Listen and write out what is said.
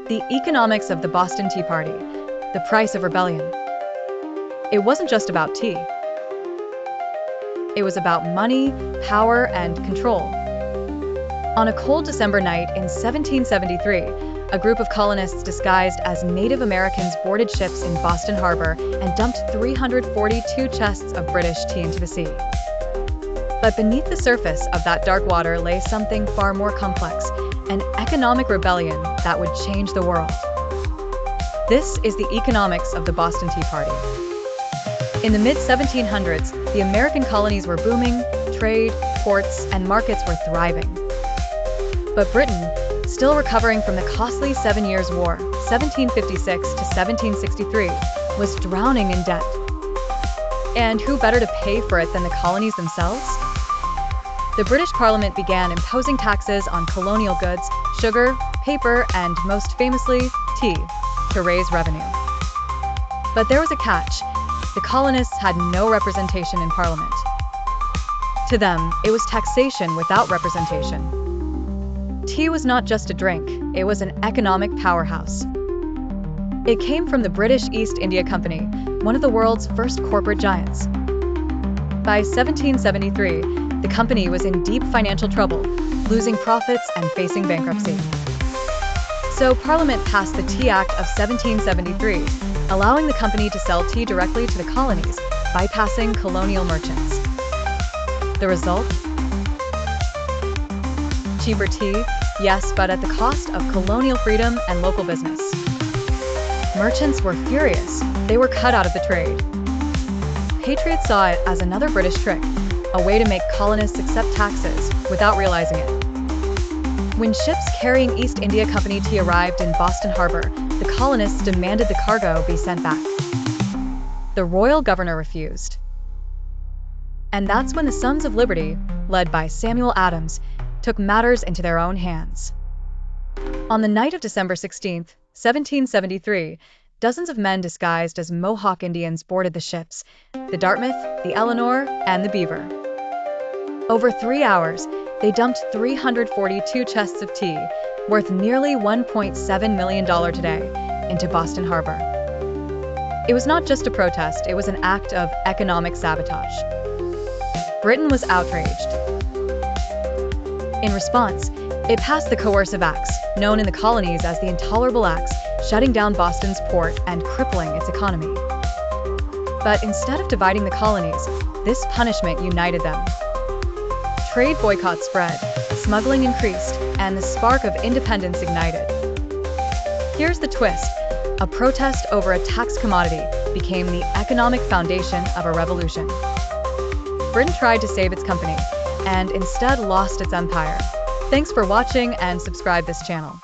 The economics of the Boston Tea Party, the price of rebellion. It wasn't just about tea. It was about money, power, and control. On a cold December night in 1773, a group of colonists disguised as Native Americans boarded ships in Boston Harbor and dumped 342 chests of British tea into the sea. But beneath the surface of that dark water lay something far more complex, an economic rebellion that would change the world. This is the economics of the Boston Tea Party. In the mid-1700s, the American colonies were booming, trade, ports, and markets were thriving. But Britain, still recovering from the costly 7 Years' War, 1756 to 1763, was drowning in debt. And who better to pay for it than the colonies themselves? The British Parliament began imposing taxes on colonial goods, sugar, paper, and most famously, tea, to raise revenue. But there was a catch. The colonists had no representation in Parliament. To them, it was taxation without representation. Tea was not just a drink, it was an economic powerhouse. It came from the British East India Company, one of the world's first corporate giants. By 1773, the company was in deep financial trouble, losing profits and facing bankruptcy. So Parliament passed the Tea Act of 1773, allowing the company to sell tea directly to the colonies, bypassing colonial merchants. The result? Cheaper tea, yes, but at the cost of colonial freedom and local business. Merchants were furious. They were cut out of the trade. Patriots saw it as another British trick, a way to make colonists accept taxes without realizing it. When ships carrying East India Company tea arrived in Boston Harbor, the colonists demanded the cargo be sent back. The royal governor refused. And that's when the Sons of Liberty, led by Samuel Adams, took matters into their own hands. On the night of December 16, 1773, dozens of men disguised as Mohawk Indians boarded the ships, the Dartmouth, the Eleanor, and the Beaver. Over 3 hours, they dumped 342 chests of tea, worth nearly $1.7 million today, into Boston Harbor. It was not just a protest, it was an act of economic sabotage. Britain was outraged. In response, it passed the Coercive Acts, known in the colonies as the Intolerable Acts, shutting down Boston's port and crippling its economy. But instead of dividing the colonies, this punishment united them. Trade boycotts spread, smuggling increased, and the spark of independence ignited. Here's the twist. A protest over a tax commodity became the economic foundation of a revolution. Britain tried to save its company, and instead lost its empire. Thanks for watching and subscribe this channel.